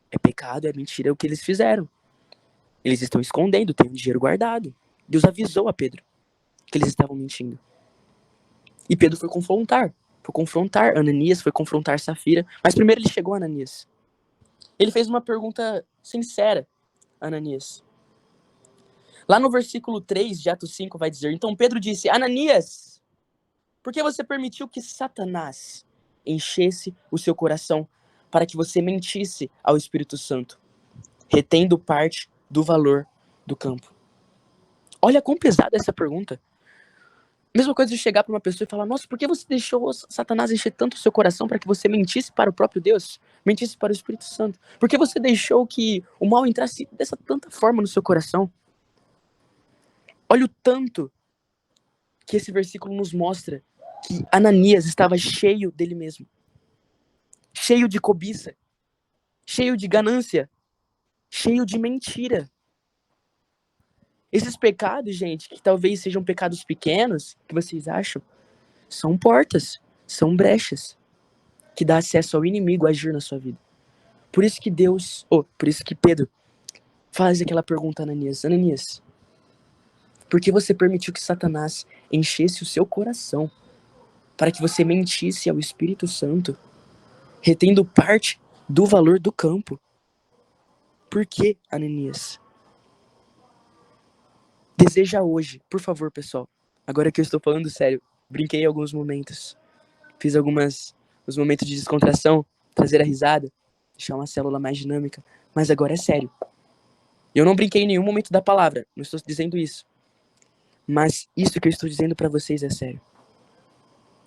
é pecado, é mentira o que eles fizeram. Eles estão escondendo, tem um dinheiro guardado. Deus avisou a Pedro que eles estavam mentindo. E Pedro foi confrontar Ananias, foi confrontar Safira. Mas primeiro ele chegou a Ananias. Ele fez uma pergunta sincera a Ananias. Lá no versículo 3 de Atos 5 vai dizer: então Pedro disse: Ananias, por que você permitiu que Satanás enchesse o seu coração para que você mentisse ao Espírito Santo, retendo parte do valor do campo? Olha quão pesada essa pergunta. Mesma coisa de chegar para uma pessoa e falar: nossa, por que você deixou Satanás encher tanto o seu coração para que você mentisse para o próprio Deus? Mentisse para o Espírito Santo? Por que você deixou que o mal entrasse dessa tanta forma no seu coração? Olha o tanto que esse versículo nos mostra que Ananias estava cheio dele mesmo, cheio de cobiça, cheio de ganância, cheio de mentira. Esses pecados, gente, que talvez sejam pecados pequenos, que vocês acham, são portas, são brechas, que dá acesso ao inimigo a agir na sua vida. Por isso que por isso que Pedro faz aquela pergunta a Ananias: Ananias, por que você permitiu que Satanás enchesse o seu coração para que você mentisse ao Espírito Santo, retendo parte do valor do campo? Por que, Ananias? Deseja hoje, por favor, pessoal, agora que eu estou falando sério, brinquei em alguns momentos, fiz os momentos de descontração, trazer a risada, deixar uma célula mais dinâmica, mas agora é sério. Eu não brinquei em nenhum momento da palavra, não estou dizendo isso, mas isso que eu estou dizendo para vocês é sério.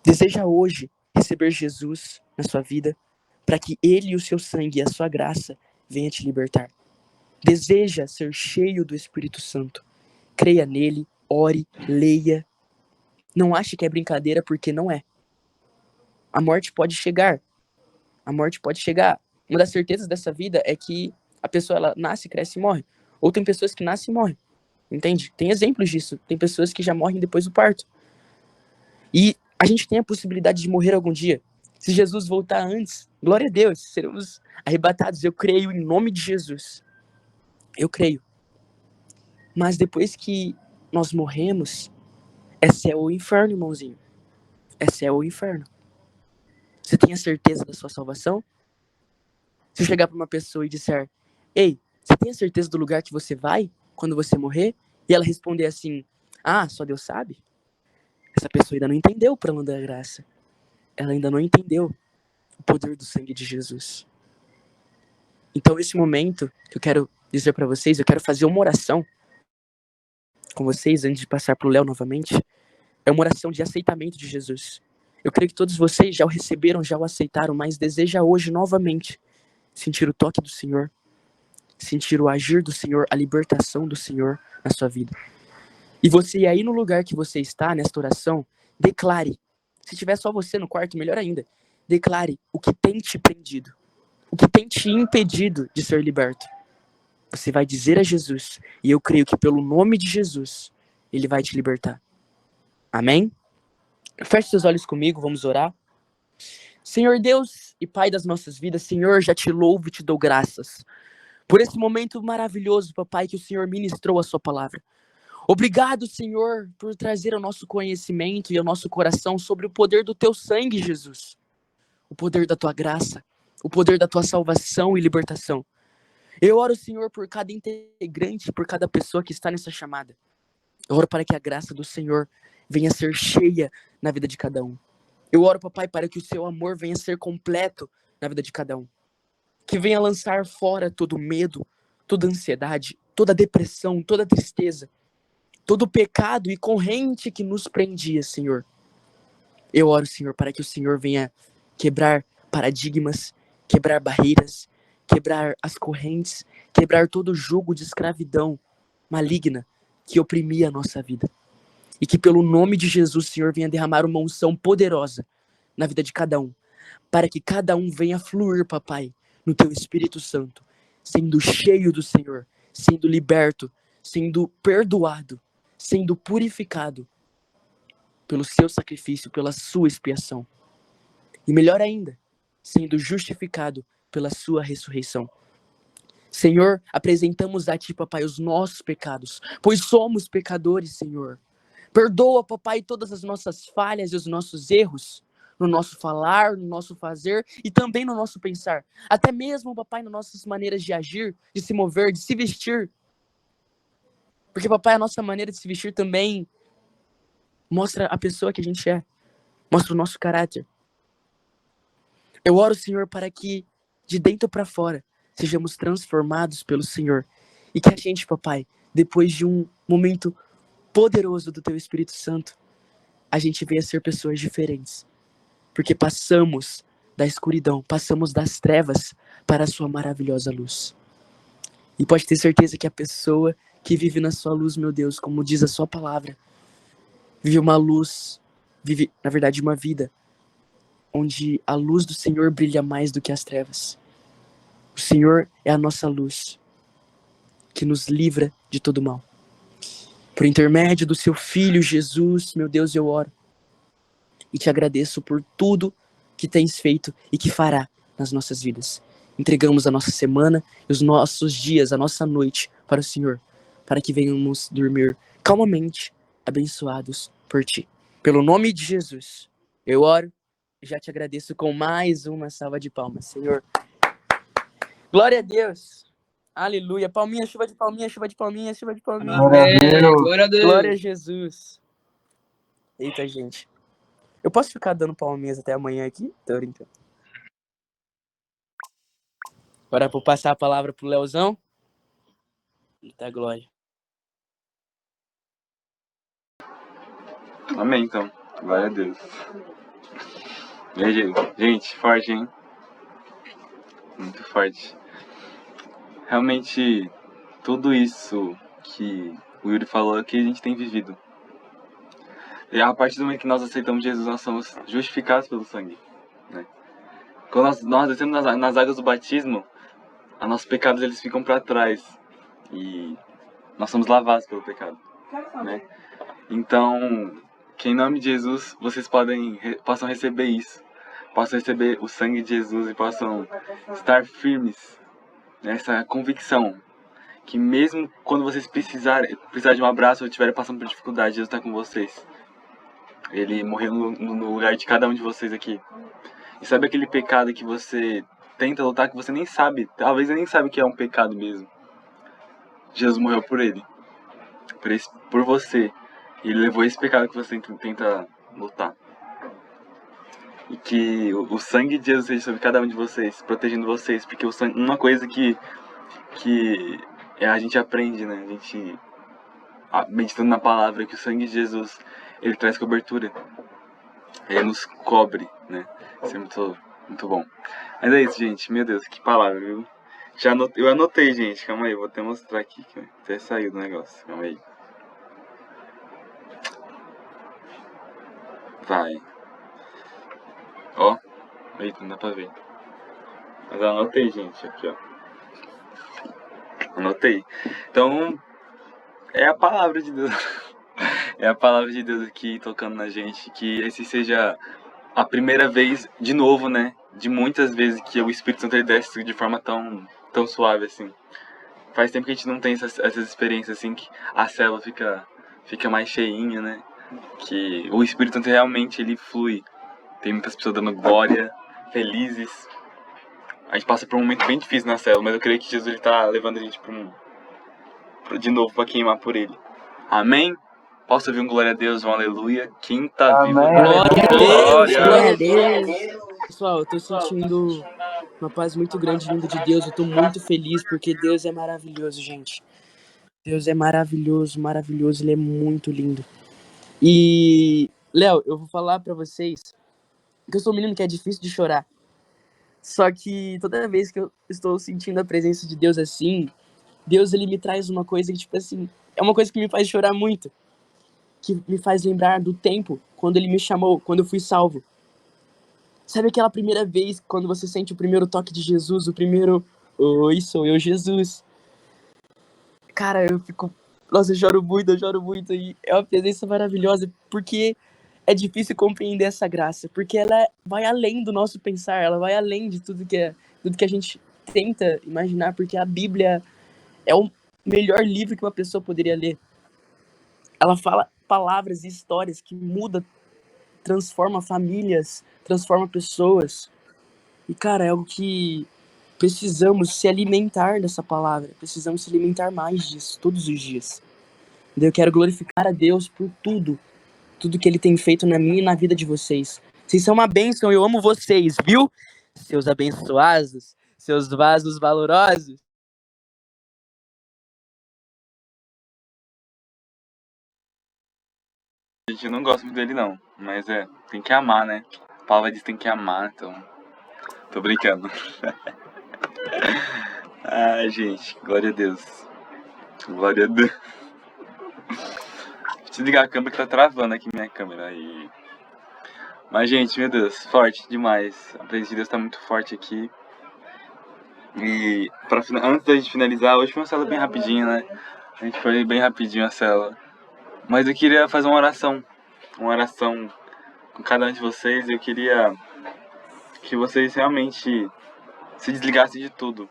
Deseja hoje receber Jesus na sua vida, para que Ele e o seu sangue e a sua graça venha te libertar. Deseja ser cheio do Espírito Santo. Creia nele, ore, leia. Não ache que é brincadeira, porque não é. A morte pode chegar. A morte pode chegar. Uma das certezas dessa vida é que a pessoa ela nasce, cresce e morre. Ou tem pessoas que nascem e morrem. Entende? Tem exemplos disso. Tem pessoas que já morrem depois do parto. E a gente tem a possibilidade de morrer algum dia. Se Jesus voltar antes, glória a Deus, seremos arrebatados. Eu creio em nome de Jesus. Eu creio. Mas depois que nós morremos, é céu ou inferno, irmãozinho. É céu ou inferno. Você tem a certeza da sua salvação? Se eu chegar para uma pessoa e disser: ei, você tem a certeza do lugar que você vai quando você morrer? E ela responder assim: ah, só Deus sabe? Essa pessoa ainda não entendeu o plano da graça. Ela ainda não entendeu o poder do sangue de Jesus. Então, esse momento que eu quero dizer para vocês, eu quero fazer uma oração com vocês, antes de passar para o Léo novamente. É uma oração de aceitamento de Jesus. Eu creio que todos vocês já o receberam, já o aceitaram, mas deseja hoje novamente sentir o toque do Senhor, sentir o agir do Senhor, a libertação do Senhor na sua vida. E você aí no lugar que você está, nesta oração, declare. Se tiver só você no quarto, melhor ainda. Declare o que tem te prendido, o que tem te impedido de ser liberto. Você vai dizer a Jesus, e eu creio que pelo nome de Jesus, Ele vai te libertar. Amém? Feche seus olhos comigo, vamos orar. Senhor Deus e Pai das nossas vidas, Senhor, já te louvo e te dou graças por esse momento maravilhoso, papai, que o Senhor ministrou a sua palavra. Obrigado, Senhor, por trazer ao nosso conhecimento e ao nosso coração sobre o poder do teu sangue, Jesus. O poder da tua graça, o poder da tua salvação e libertação. Eu oro, Senhor, por cada integrante, por cada pessoa que está nessa chamada. Eu oro para que a graça do Senhor venha ser cheia na vida de cada um. Eu oro, papai, para que o seu amor venha ser completo na vida de cada um. Que venha lançar fora todo medo, toda ansiedade, toda depressão, toda tristeza, todo pecado e corrente que nos prendia, Senhor. Eu oro, Senhor, para que o Senhor venha quebrar paradigmas, quebrar barreiras, quebrar as correntes, quebrar todo jugo de escravidão maligna que oprimia a nossa vida. E que pelo nome de Jesus, Senhor, venha derramar uma unção poderosa na vida de cada um, para que cada um venha fluir, papai, no teu Espírito Santo, sendo cheio do Senhor, sendo liberto, sendo perdoado, sendo purificado pelo seu sacrifício, pela sua expiação. E melhor ainda, sendo justificado pela sua ressurreição. Senhor, apresentamos a ti, papai, os nossos pecados, pois somos pecadores, Senhor. Perdoa, papai, todas as nossas falhas e os nossos erros, no nosso falar, no nosso fazer e também no nosso pensar. Até mesmo, papai, nas nossas maneiras de agir, de se mover, de se vestir. Porque, papai, a nossa maneira de se vestir também mostra a pessoa que a gente é. Mostra o nosso caráter. Eu oro, Senhor, para que de dentro para fora sejamos transformados pelo Senhor. E que a gente, papai, depois de um momento poderoso do teu Espírito Santo, a gente venha ser pessoas diferentes. Porque passamos da escuridão, passamos das trevas para a sua maravilhosa luz. E pode ter certeza que a pessoa que vive na sua luz, meu Deus, como diz a sua palavra, vive uma luz, vive, na verdade, uma vida onde a luz do Senhor brilha mais do que as trevas. O Senhor é a nossa luz, que nos livra de todo mal. Por intermédio do seu Filho Jesus, meu Deus, eu oro e te agradeço por tudo que tens feito e que fará nas nossas vidas. Entregamos a nossa semana e os nossos dias, a nossa noite para o Senhor, para que venhamos dormir calmamente, abençoados por ti. Pelo nome de Jesus, eu oro e já te agradeço com mais uma salva de palmas, Senhor. Glória a Deus. Aleluia. Palminha, chuva de palminha, chuva de palminha, chuva de palminha. Glória a Deus. Glória a Deus. Glória a Jesus. Eita, gente. Eu posso ficar dando palminhas até amanhã aqui? Tô brincando. Agora vou passar a palavra pro Leozão. Eita, glória. Amém, então. Glória a Deus. E aí, gente, forte, hein? Muito forte. Realmente, tudo isso que o Yuri falou é que a gente tem vivido. E a partir do momento que nós aceitamos Jesus, nós somos justificados pelo sangue, né? Quando nós descemos nas águas do batismo, os nossos pecados eles ficam para trás. E nós somos lavados pelo pecado, né? Então, que em nome de Jesus, vocês possam receber isso. Possam receber o sangue de Jesus e possam estar firmes nessa convicção que mesmo quando vocês precisarem de um abraço ou estiverem passando por dificuldade, Jesus está com vocês. Ele morreu no lugar de cada um de vocês aqui. E sabe aquele pecado que você tenta lutar, que você nem sabe, talvez nem sabe que é um pecado mesmo. Jesus morreu por ele, por você. E ele levou esse pecado que você tenta lutar. E que o sangue de Jesus seja sobre cada um de vocês, protegendo vocês. Porque o sangue, uma coisa que a gente aprende, né? A gente, meditando na palavra, que o sangue de Jesus, ele traz cobertura. Ele nos cobre, né? Isso é muito, muito bom. Mas é isso, gente. Meu Deus, que palavra, viu? Eu anotei, gente. Calma aí, vou até mostrar aqui. Que até saiu do negócio. Calma aí. Vai. Ó. Eita, não dá pra ver. Mas eu anotei, gente. Aqui, ó. Anotei. Então, é a palavra de Deus. É a palavra de Deus aqui tocando na gente. Que esse seja a primeira vez, de novo, né? De muitas vezes que o Espírito Santo ele desce de forma tão suave assim. Faz tempo que a gente não tem essas experiências assim, que a célula fica mais cheinha, né? Que o Espírito Santo realmente ele flui. Tem muitas pessoas dando glória, felizes. A gente passa por um momento bem difícil na célula, mas eu creio que Jesus ele tá levando a gente de novo para queimar por ele. Amém? Posso ouvir um glória a Deus, um aleluia? Quem tá vivo? Glória a Deus! Glória a Deus. Pessoal, eu tô sentindo uma paz muito grande vindo de Deus. Eu tô muito feliz porque Deus é maravilhoso, gente. Deus é maravilhoso, maravilhoso. Ele é muito lindo. E, Léo, eu vou falar pra vocês que eu sou um menino que é difícil de chorar. Só que toda vez que eu estou sentindo a presença de Deus assim, Deus ele me traz uma coisa que, tipo assim, é uma coisa que me faz chorar muito. Que me faz lembrar do tempo quando ele me chamou, quando eu fui salvo. Sabe aquela primeira vez quando você sente o primeiro toque de Jesus, o primeiro oi, sou eu, Jesus. Cara, eu fico, nossa, eu choro muito e é uma presença maravilhosa, porque é difícil compreender essa graça, porque ela vai além do nosso pensar, ela vai além de tudo que a gente tenta imaginar, porque a Bíblia é o melhor livro que uma pessoa poderia ler. Ela fala palavras e histórias que mudam, transforma famílias, transforma pessoas. E, cara, é algo que precisamos se alimentar dessa palavra. Precisamos se alimentar mais disso, todos os dias. Eu quero glorificar a Deus por tudo que Ele tem feito na minha e na vida de vocês. Vocês são uma bênção, eu amo vocês, viu? Seus abençoados, seus vasos valorosos. A gente não gosta muito dele não, mas tem que amar, né? A palavra diz que tem que amar, então... Tô brincando. Ai, gente, glória a Deus. Glória a Deus. desligar a câmera que tá travando aqui minha câmera. E... Mas, gente, meu Deus, forte demais. A presença de Deus tá muito forte aqui. E antes da gente finalizar, hoje foi uma célula bem rapidinha, né? A gente foi bem rapidinho a célula. Mas eu queria fazer uma oração com cada um de vocês. Eu queria que vocês realmente se desligassem de tudo.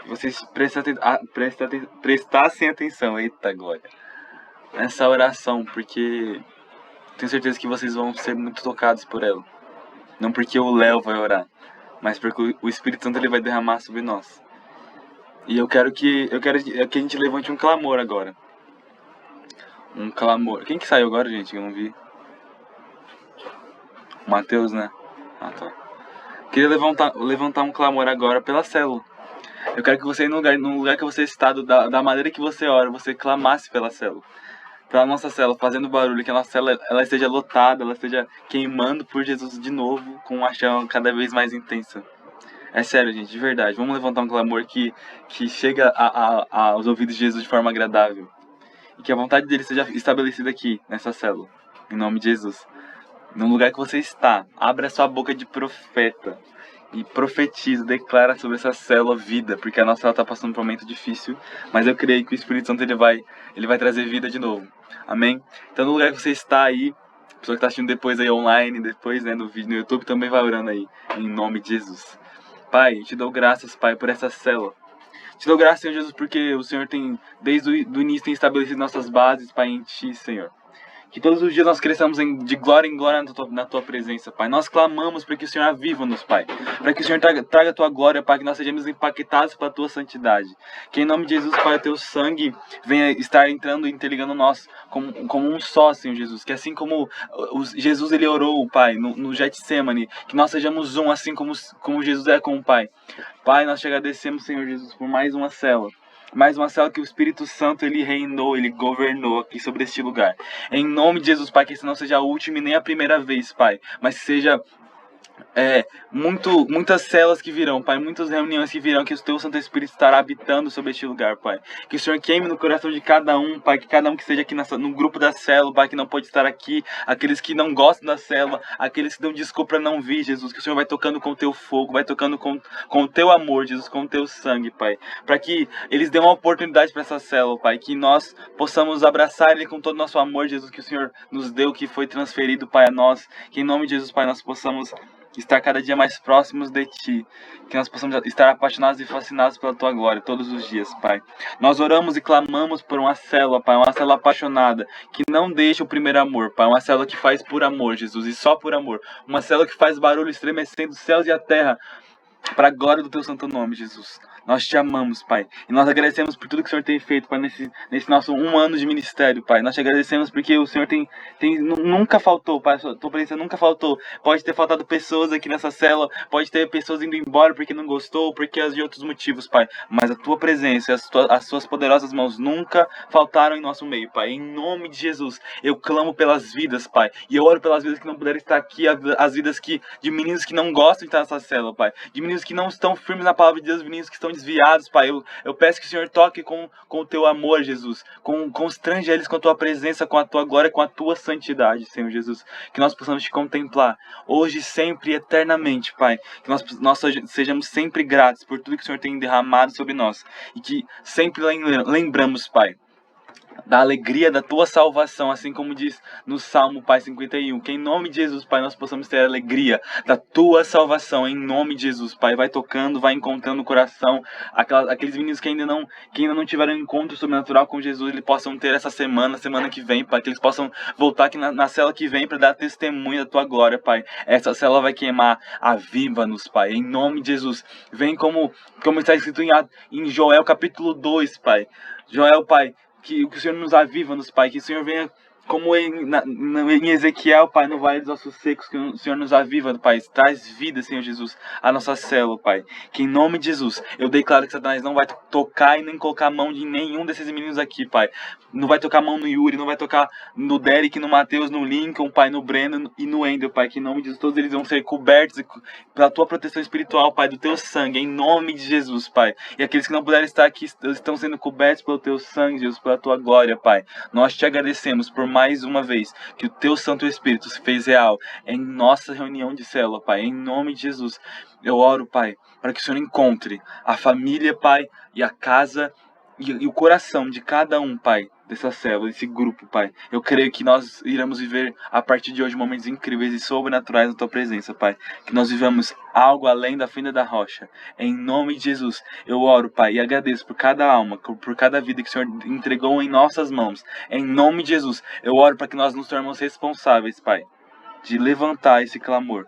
Que vocês prestassem atenção, eita glória, nessa oração, porque tenho certeza que vocês vão ser muito tocados por ela. Não porque o Léo vai orar, mas porque o Espírito Santo ele vai derramar sobre nós. E eu quero que a gente levante um clamor agora. Um clamor. Quem que saiu agora, gente? Eu não vi. O Matheus, né? Ah, tá. Queria levantar um clamor agora pela célula. Eu quero que você, no lugar que você está, da maneira que você ora, você clamasse pela célula. Pela nossa célula, fazendo barulho, que a nossa célula ela esteja lotada, ela esteja queimando por Jesus de novo, com uma chama cada vez mais intensa. É sério, gente, de verdade. Vamos levantar um clamor que chega aos ouvidos de Jesus de forma agradável. E que a vontade dele seja estabelecida aqui, nessa célula. Em nome de Jesus. No lugar que você está, abra sua boca de profeta. E profetiza, declara sobre essa célula vida. Porque a nossa célula está passando por um momento difícil. Mas eu creio que o Espírito Santo ele vai trazer vida de novo. Amém? Então no lugar que você está aí, a pessoa que está assistindo depois aí online, depois no vídeo no YouTube, também vai orando aí. Em nome de Jesus. Pai, te dou graças, Pai, por essa célula. Te dou graças, Senhor Jesus, porque o Senhor tem, desde o início, tem estabelecido nossas bases, Pai, em Ti, Senhor. Que todos os dias nós cresçamos de glória em glória na Tua presença, Pai. Nós clamamos para que o Senhor aviva-nos, Pai. Para que o Senhor traga a Tua glória, Pai, que nós sejamos impactados pela Tua santidade. Que em nome de Jesus, Pai, o Teu sangue venha estar entrando e interligando nós como um só, Senhor Jesus. Que assim como Jesus ele orou, Pai, no Getsemane, que nós sejamos um, assim como Jesus é com o Pai. Pai, nós te agradecemos, Senhor Jesus, por mais uma célula. Mais uma célula que o Espírito Santo, ele reinou, ele governou aqui sobre este lugar. Em nome de Jesus, Pai, que esse não seja a última e nem a primeira vez, Pai. Mas que seja muitas células que virão, Pai, muitas reuniões que virão, que o Teu Santo Espírito estará habitando sobre este lugar, Pai. Que o Senhor queime no coração de cada um, Pai, que cada um que esteja aqui no grupo da célula, Pai, que não pode estar aqui, aqueles que não gostam da célula, aqueles que dão desculpa para não vir, Jesus, que o Senhor vai tocando com o Teu fogo, vai tocando com o Teu amor, Jesus, com o Teu sangue, Pai, para que eles dêem uma oportunidade para essa célula, Pai, que nós possamos abraçar Ele com todo o nosso amor, Jesus, que o Senhor nos deu, que foi transferido, Pai, a nós, que em nome de Jesus, Pai, nós possamos estar cada dia mais próximos de Ti, que nós possamos estar apaixonados e fascinados pela Tua glória todos os dias, Pai. Nós oramos e clamamos por uma célula, Pai, uma célula apaixonada, que não deixa o primeiro amor, Pai, uma célula que faz por amor, Jesus, e só por amor, uma célula que faz barulho estremecendo os céus e a terra, para a glória do Teu santo nome, Jesus. Nós Te amamos, Pai. E nós agradecemos por tudo que o Senhor tem feito, Pai, nesse nosso 1 ano de ministério, Pai. Nós Te agradecemos porque o Senhor nunca faltou, Pai. A Tua presença nunca faltou. Pode ter faltado pessoas aqui nessa célula, pode ter pessoas indo embora porque não gostou, porque de outros motivos, Pai. Mas a Tua presença, as Suas poderosas mãos nunca faltaram em nosso meio, Pai. Em nome de Jesus, eu clamo pelas vidas, Pai. E eu oro pelas vidas que não puderam estar aqui, as vidas de meninos que não gostam de estar nessa célula, Pai. De meninos que não estão firmes na palavra de Deus, meninos que estão desviados, Pai. Eu peço que o Senhor toque com o Teu amor, Jesus. Constrange eles com a Tua presença, com a Tua glória, com a Tua santidade, Senhor Jesus. Que nós possamos Te contemplar hoje, sempre e eternamente, Pai. Que nós sejamos sempre gratos por tudo que o Senhor tem derramado sobre nós. E que sempre lembramos, Pai, da alegria da Tua salvação, assim como diz no Salmo, Pai, 51, que em nome de Jesus, Pai, nós possamos ter a alegria da Tua salvação, em nome de Jesus, Pai, vai tocando, vai encontrando o coração, aqueles meninos que ainda não tiveram um encontro sobrenatural com Jesus, eles possam ter essa semana que vem, Pai, que eles possam voltar aqui na célula que vem para dar testemunho da Tua glória, Pai. Essa célula vai queimar, aviva-nos, Pai, em nome de Jesus. Vem como está escrito em Joel capítulo 2, Pai. Joel, Pai, que o Senhor nos aviva-nos, Pai, que o Senhor venha como em Ezequiel, Pai, no Vale dos Ossos Secos, que o Senhor nos aviva, Pai. Traz vida, Senhor Jesus, à nossa célula, Pai. Que em nome de Jesus, eu declaro que Satanás não vai tocar e nem colocar a mão de nenhum desses meninos aqui, Pai. Não vai tocar a mão no Yuri, não vai tocar no Derek, no Matheus, no Lincoln, Pai, no Breno e no Wendel, Pai. Que em nome de Jesus, todos eles vão ser cobertos pela Tua proteção espiritual, Pai, do Teu sangue, em nome de Jesus, Pai. E aqueles que não puderem estar aqui estão sendo cobertos pelo Teu sangue, Jesus, pela Tua glória, Pai. Nós te agradecemos por mais uma vez que o Teu Santo Espírito se fez real em nossa reunião de célula, Pai. Em nome de Jesus, eu oro, Pai, para que o Senhor encontre a família, Pai, e a casa e o coração de cada um, Pai, dessa célula, desse grupo, Pai. Eu creio que nós iremos viver, a partir de hoje, momentos incríveis e sobrenaturais na Tua presença, Pai. Que nós vivamos algo além da fenda da rocha. Em nome de Jesus, eu oro, Pai, e agradeço por cada alma, por cada vida que o Senhor entregou em nossas mãos. Em nome de Jesus, eu oro para que nós nos tornemos responsáveis, Pai, de levantar esse clamor.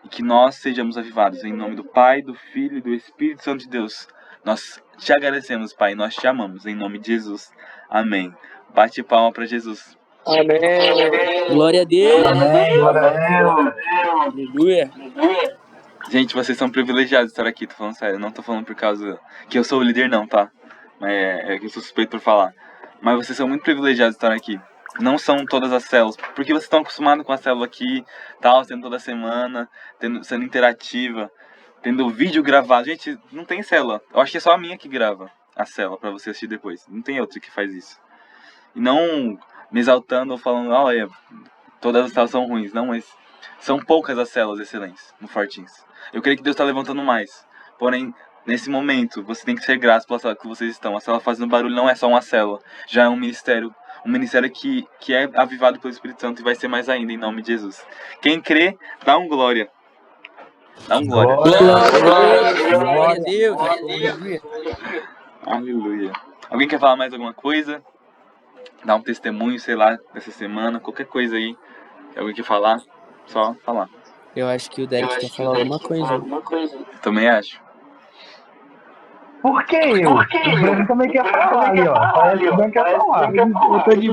E que nós sejamos avivados. Em nome do Pai, do Filho e do Espírito Santo de Deus. Nós te agradecemos, Pai, nós te amamos, em nome de Jesus. Amém. Bate palma para Jesus. Amém. Glória a Deus. Amém, glória a Deus. Aleluia. Gente, vocês são privilegiados de estar aqui, tô falando sério. Não tô falando por causa que eu sou o líder, não, tá? É que eu sou suspeito por falar. Mas vocês são muito privilegiados de estar aqui. Não são todas as células, porque vocês estão acostumados com a célula aqui, tal, sendo toda semana, sendo interativa, tendo vídeo gravado. Gente, não tem célula. Eu acho que é só a minha que grava a célula pra você assistir depois. Não tem outra que faz isso. E não me exaltando ou falando, olha, todas as células são ruins. Não, mas são poucas as células excelentes no Fortins. Eu creio que Deus está levantando mais. Porém, nesse momento, você tem que ser grato pela célula que vocês estão. A célula fazendo barulho não é só uma célula, já é um ministério que é avivado pelo Espírito Santo e vai ser mais ainda, em nome de Jesus. Quem crê, dá um glória. Dá um glória. Glória a Deus. Aleluia. Aleluia. Alguém quer falar mais alguma coisa? Dar um testemunho, sei lá, dessa semana, qualquer coisa aí. Alguém quer falar? Só falar. Eu acho que o Derek quer falar alguma coisa. Eu também acho. Por que eu? O Breno também quer falar ali, ó. Parece que o Breno quer falar. Eu tô de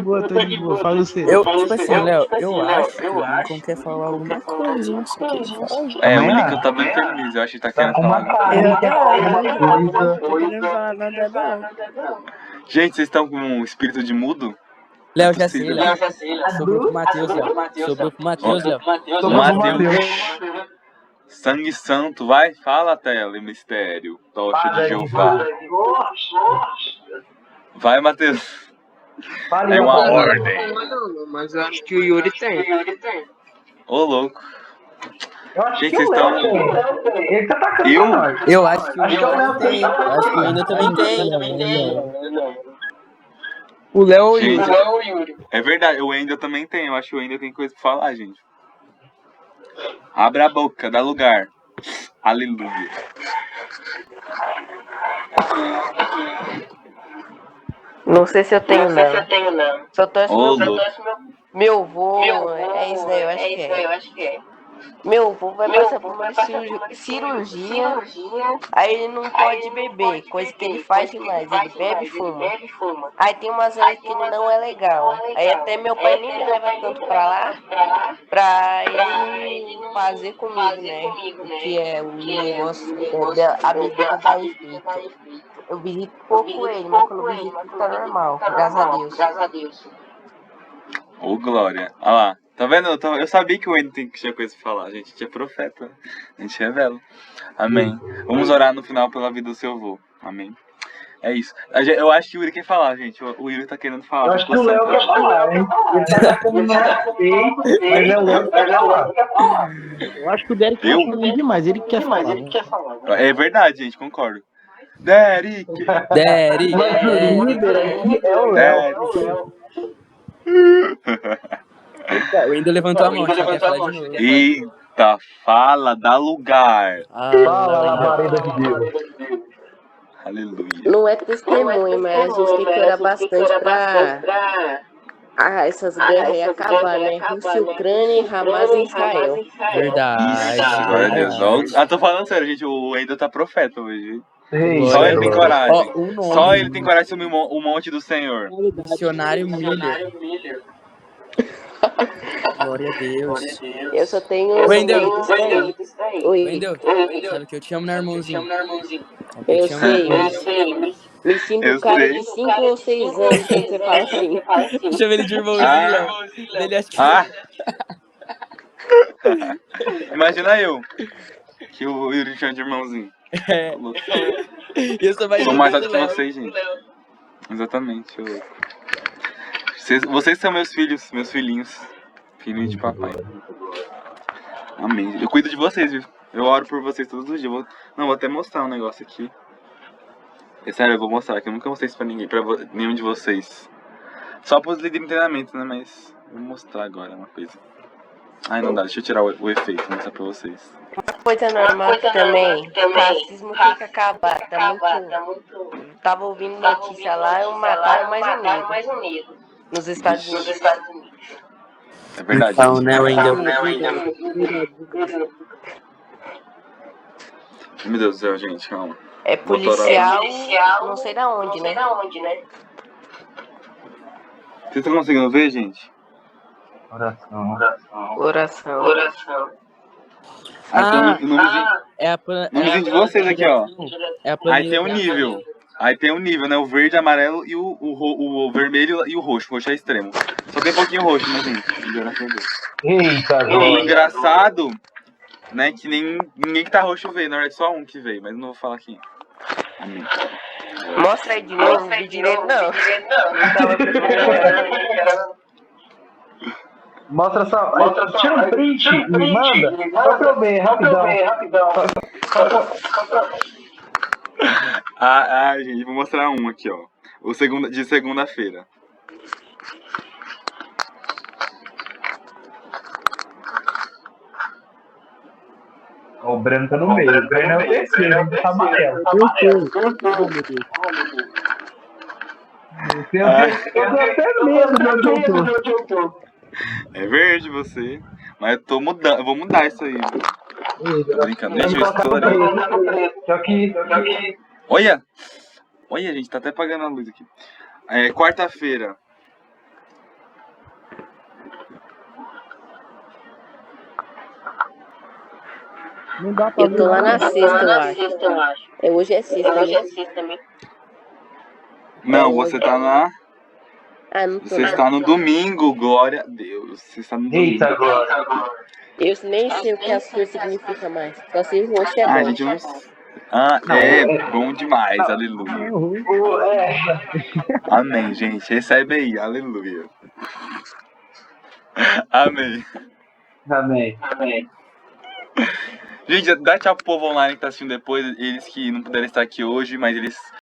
boa, fala o seu. Tipo assim, Léo, eu acho que o Lincoln quer falar alguma coisa, não sei o que ele fala. O Lincoln tá bem feliz, eu acho que tá Tá querendo com falar. uma carinha, quer falar alguma coisa. Não tô querendo falar nada, não. Gente, vocês estão com um espírito de mudo? Léo, já sei, Possível. Léo. Sobrou pro Matheus, Léo. Sobrou pro Matheus, Léo. Mateus. Sangue Santo, vai, fala, tela, mistério, tocha de Jeová. Vai, Matheus. É uma ordem. Não, mas eu acho que o Yuri tem. Ô, louco. Eu acho Gente, que vocês o estão... Léo tem. Ele tá atacando Eu? pra nós. Eu acho que o Acho que o Léo Léo tem. tem. Eu acho que o Ina também tem. O Léo e o Gente, Yuri. é verdade, o Wendel também tem. Eu acho que o Wendel tem coisa pra falar, gente. Abra a boca, dá lugar. Aleluia. Não sei se eu tenho, não. Só torço Ô, meu, louco. meu avô. É isso daí, eu acho que é. Meu avô vai passar por uma cirurgia, aí ele não pode beber, coisa que ele faz demais, ele bebe e fuma. Aí tem umas horas que ele não é legal. Aí até meu pai nem me leva tanto pra lá, pra ele fazer comigo, né? Que é o negócio, a bebida da efeito. Eu visito pouco ele, mas quando eu visito tá normal, graças a Deus. Ô, glória. Olha lá. Tá vendo? Eu sabia que o Wendel tinha coisa pra falar. A gente é profeta. A gente revela. Amém. Vamos orar no final pela vida do seu avô. Amém. É isso. Eu acho que o Yuri quer falar, gente. O Yuri tá querendo falar. Eu acho que o Léo quer falar, hein? Ele tá atacando no respeito, mas é o Léo que quer falar. Eu acho que o Derek tá falando demais, ele quer falar. É verdade, gente. Concordo. Derek! Derek. Mas o líder aqui é o Léo. O Wendel levantou a mão, acho que quer falar de novo. Eita, fala, dá lugar. Fala, labareda de Deus. Aleluia. Não é testemunho, mas a gente tem que orar bastante pra essas guerras aí acabar, né? Rússia, Ucrânia, Hamas e Israel. Verdade. Glória a Deus. Tô falando sério, gente. O Wendel tá profeta hoje. Sim, Só ele tem coragem. Ó, o nome. Só ele tem coragem de assumir o monte do Senhor. Missionário Miller. Glória a Deus. Eu só tenho Wendel. medo disso daí. Oi, Wendel, sabe que eu te amo, né, irmãozinho? Sabe que eu te amo, né, sei. irmãozinho? Me sinto Eu um cara sei. de 5 ou 6 anos quando você fala assim. Eu chamo ele de irmãozinho, Ah. Léo. Ele acha que... Ah! Imagina eu, que o Yuri chama de irmãozinho. É. E eu sou mais Sou novo mais que alto o que Léo. vocês, gente. Exatamente, ô louco. Vocês são meus filhos, meus filhinhos. Filhinhos de papai. Amém. Eu cuido de vocês, viu? Eu oro por vocês todos os dias. Não, vou até mostrar um negócio aqui. É sério, eu vou mostrar, que eu nunca mostrei isso pra ninguém, nenhum de vocês. Só pros líderes de treinamento, né? Mas vou mostrar agora uma coisa. Ai, não dá, deixa eu tirar o efeito e mostrar pra vocês. Uma coisa normal também, racismo tem que acabar. Tá muito. Tava ouvindo notícia lá, mataram mais um negro nos Estados Unidos. É verdade. Então, né, Wendel? Meu Deus do céu, gente, calma. É policial, não sei da onde, né? Vocês estão conseguindo ver, gente? Oração. Oração. Ah, Tem o nomezinho, é a nomezinho de vocês aqui, ó. É a Aí planilha. tem o nível. Aí tem o nível, né? O verde, amarelo e o vermelho e o roxo. O roxo é extremo. Só tem pouquinho roxo, né, gente? Graças a Deus. Eita, O glória. engraçado, né, que ninguém que tá roxo veio. Na verdade, só um que veio, mas não vou falar quem. Amém. Mostra aí de novo, não vi direito não. Mostra só. Tira um print e me manda. Só pra eu ver, rapidão. Gente, vou mostrar um aqui, ó. De segunda-feira. O branco tá no meio. O branco é o terceiro, tá amarelo. Eu tenho até medo de onde eu tô. É verde você. Mas eu vou mudar isso aí. Tô brincando. Deixa eu estourar. Só que Olha, gente, tá até apagando a luz aqui. É quarta-feira. Não dá pra Eu tô lá na sexta, eu acho. Hoje é sexta, né? Não, você tá na. Ah, não tô Você lá. está no domingo, glória a Deus. Você está no domingo. Eita, glória. Eu nem sei o que as cores significam mais. Só sei o roxo é Ah, bom. gente, não. É bom demais, aleluia. Amém, gente. Recebe aí, aleluia. Amém. Amém. Gente, dá tchau pro povo online que tá assistindo depois. Eles que não puderam estar aqui hoje, mas eles